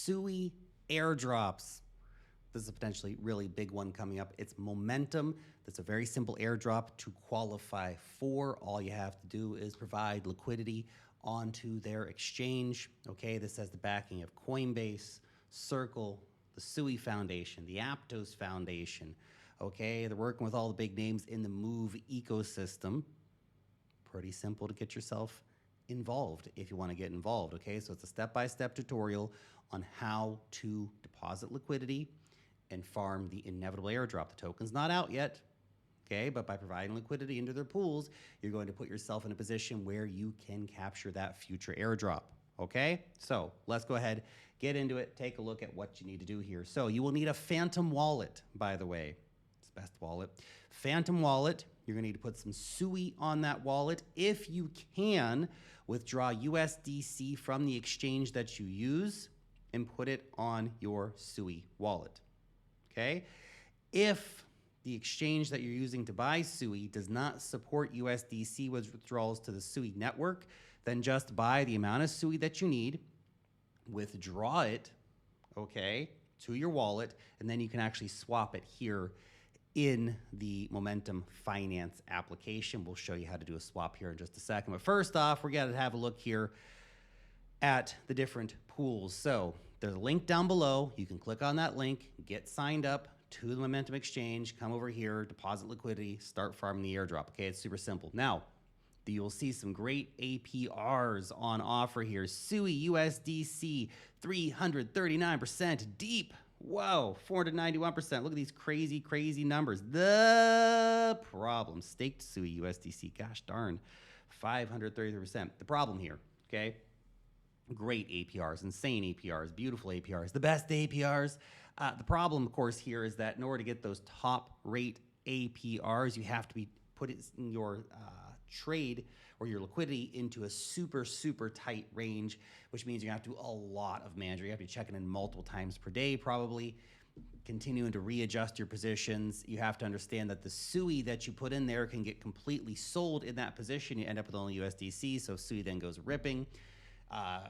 SUI airdrops. This is a potentially really big one coming up. It's momentum. That's a very simple airdrop to qualify for. All you have to do is provide liquidity onto their exchange. Okay, this has the backing of Coinbase, Circle, the SUI Foundation, the Aptos Foundation. Okay, they're working with all the big names in the Move ecosystem. Pretty simple to get yourself involved if you want to get involved. Okay, so it's a step-by-step tutorial on how to deposit liquidity and farm the inevitable airdrop. The token's not out yet, okay? But by providing liquidity into their pools, you're going to put yourself in a position where you can capture that future airdrop, okay? So let's go ahead, get into it, take a look at what you need to do here. So you will need a Phantom wallet, by the way. It's the best wallet. Phantom wallet, you're gonna need to put some SUI on that wallet. If you can, withdraw USDC from the exchange that you use and put it on your SUI wallet. Okay, if the exchange that you're using to buy SUI does not support USDC withdrawals to the SUI network, then just buy the amount of SUI that you need, withdraw it, okay, to your wallet, and then you can actually swap it here in the Momentum Finance application. We'll show you how to do a swap here in just a second. But first off, we're going to have a look here at the different pools. So there's a link down below. You can click on that link, get signed up to the Momentum Exchange, come over here, deposit liquidity, start farming the airdrop. Okay, it's super simple. Now, you'll see some great APRs on offer here. SUI USDC, 339% deep. Whoa, 491%. Look at these crazy, crazy numbers. The problem, staked SUI USDC, gosh darn, 533%. The problem here, okay? Great APRs, insane APRs, beautiful APRs, the best APRs. The problem, of course, here is that in order to get those top rate APRs, you have to put it in your trade or your liquidity into a super, super tight range, which means you have to do a lot of management. You have to be checking in multiple times per day, probably continuing to readjust your positions. You have to understand that the SUI that you put in there can get completely sold in that position. You end up with only USDC, so SUI then goes ripping.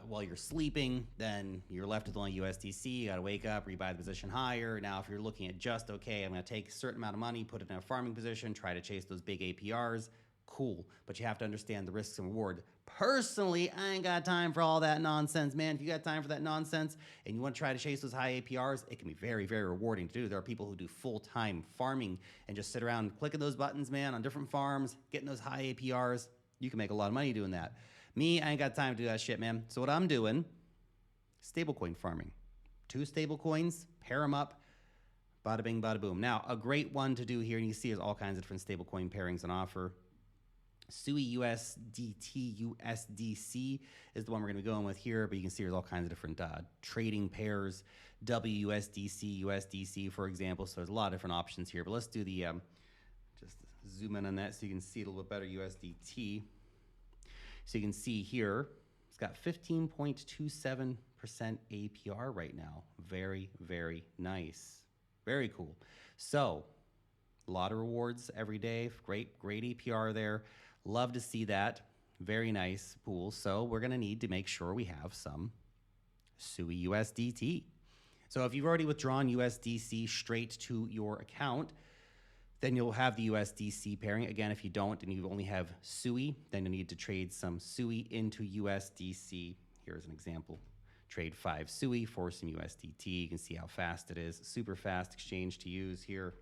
While you're sleeping, then you're left with only USDC. You got to wake up, rebuy the position higher. Now, if you're looking at just, okay, I'm going to take a certain amount of money, put it in a farming position, try to chase those big APRs, cool. But you have to understand the risks and reward. Personally, I ain't got time for all that nonsense, man. If you got time for that nonsense and you want to try to chase those high APRs, it can be very, very rewarding to do. There are people who do full-time farming and just sit around clicking those buttons, man, on different farms, getting those high APRs. You can make a lot of money doing that. Me, I ain't got time to do that shit, man. So what I'm doing, stablecoin farming. 2 stablecoins, pair them up, bada bing, bada boom. Now, a great one to do here, and you can see there's all kinds of different stablecoin pairings on offer. SUI USDT USDC is the one we're going to be going with here, but you can see there's all kinds of different trading pairs. WUSDC, USDC, for example. So there's a lot of different options here, but let's do the, just zoom in on that so you can see it a little bit better, USDT. So you can see here, it's got 15.27% APR right now. Very, very nice. Very cool. So a lot of rewards every day. Great, great APR there. Love to see that. Very nice pool. So we're going to need to make sure we have some SUI USDT. So if you've already withdrawn USDC straight to your account, then you'll have the USDC pairing. Again, if you don't and you only have SUI, then you need to trade some SUI into USDC. Here's an example. Trade 5 SUI for some USDT. You can see how fast it is. Super fast exchange to use here.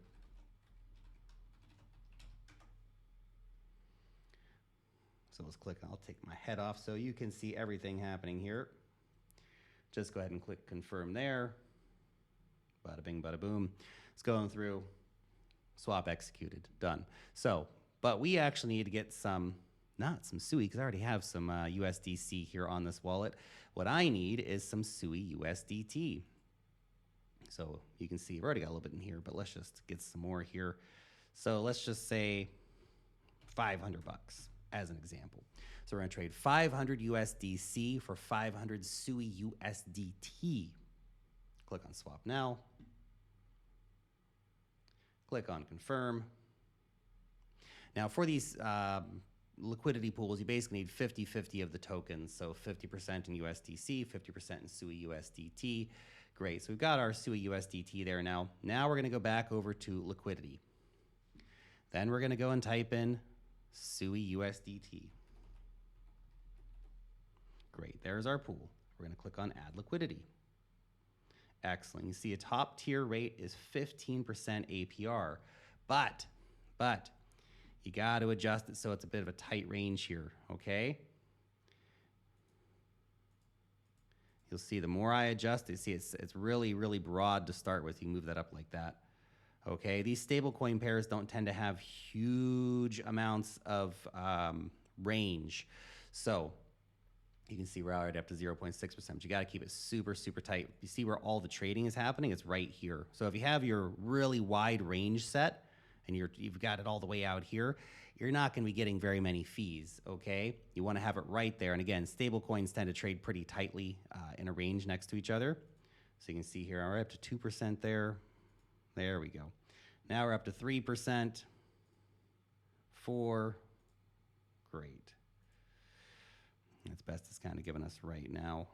So let's click, I'll take my head off so you can see everything happening here. Just go ahead and click confirm there. Bada bing, bada boom. It's going through. Swap executed, done. So, but we actually need to get some, not some SUI, because I already have some USDC here on this wallet. What I need is some SUI USDT. So you can see, we've already got a little bit in here, but let's just get some more here. So let's just say 500 bucks as an example. So we're gonna trade 500 USDC for 500 SUI USDT. Click on swap now. Click on confirm. Now for these liquidity pools, you basically need 50-50 of the tokens. So 50% in USDC, 50% in SUI USDT. Great. So we've got our SUI USDT there now. Now we're going to go back over to liquidity. Then we're going to go and type in SUI USDT. Great. There's our pool. We're going to click on add liquidity. Excellent. You see a top tier rate is 15% APR, but you got to adjust it so it's a bit of a tight range here, okay? You'll see the more I adjust, you see it's really, really broad to start with. You can move that up like that, okay? These stablecoin pairs don't tend to have huge amounts of range. So you can see we're already up to 0.6%, but you got to keep it super, super tight. You see where all the trading is happening? It's right here. So if you have your really wide range set and you've got it all the way out here, you're not going to be getting very many fees, okay? You want to have it right there. And again, stable coins tend to trade pretty tightly in a range next to each other. So you can see here, we're up to 2% there. There we go. Now we're up to 3%, 4%. Great. That's best it's kind of giving us right now.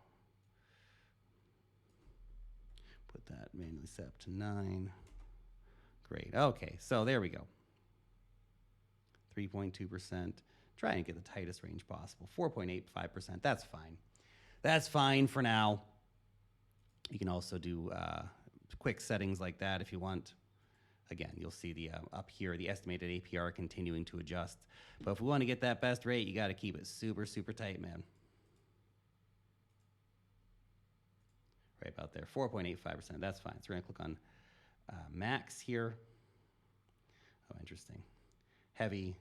Put that manually set up to 9. Great. Okay, so there we go. 3.2%. Try and get the tightest range possible. 4.85%. That's fine. That's fine for now. You can also do quick settings like that if you want. Again, you'll see the up here, the estimated APR continuing to adjust. But if we want to get that best rate, you got to keep it super, super tight, man. Right about there, 4.85%. That's fine. So we're going to click on max here. Oh, interesting. Heavy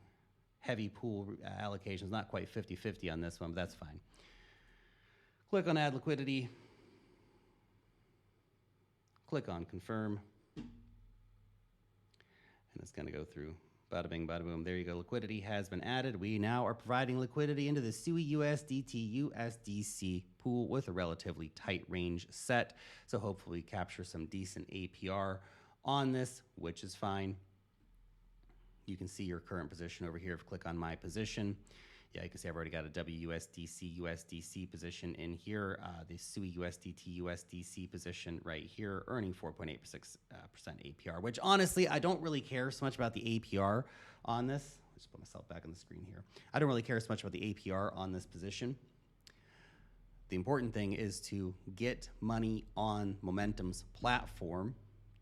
pool allocations, not quite 50-50 on this one, but that's fine. Click on add liquidity. Click on confirm. And it's going to go through. Bada bing, bada boom. There you go. Liquidity has been added. We now are providing liquidity into the SUI USDT USDC pool with a relatively tight range set. So hopefully capture some decent APR on this, which is fine. You can see your current position over here. If you click on my position, yeah, you can see I've already got a WUSDC USDC position in here. The SUI USDT USDC position right here, earning 4.86% APR, which honestly, I don't really care so much about the APR on this. I'll just put myself back on the screen here. I don't really care so much about the APR on this position. The important thing is to get money on Momentum's platform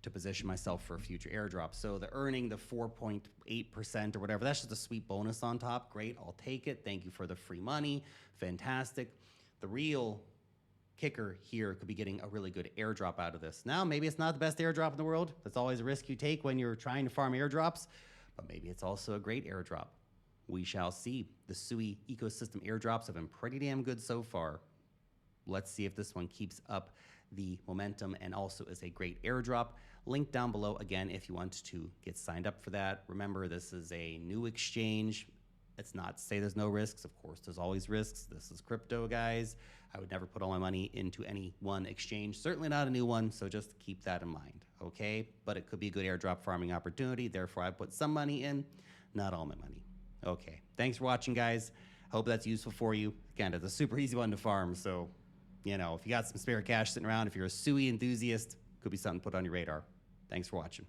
to position myself for a future airdrop. So the earning the 4.8% or whatever, that's just a sweet bonus on top. Great, I'll take it. Thank you for the free money. Fantastic. The real kicker here could be getting a really good airdrop out of this. Now, maybe it's not the best airdrop in the world. That's always a risk you take when you're trying to farm airdrops, but maybe it's also a great airdrop. We shall see. The SUI ecosystem airdrops have been pretty damn good so far. Let's see if this one keeps up the momentum and also is a great airdrop. Link down below again if you want to get signed up for that. Remember, this is a new exchange. It's not to say there's no risks. Of course, there's always risks. This is crypto, guys. I would never put all my money into any one exchange, certainly not a new one, so just keep that in mind, okay? But it could be a good airdrop farming opportunity. Therefore, I put some money in, not all my money. Okay, thanks for watching, guys. Hope that's useful for you. Again, it's a super easy one to farm, so you know, if you got some spare cash sitting around, if you're a SUI enthusiast, could be something to put on your radar. Thanks for watching.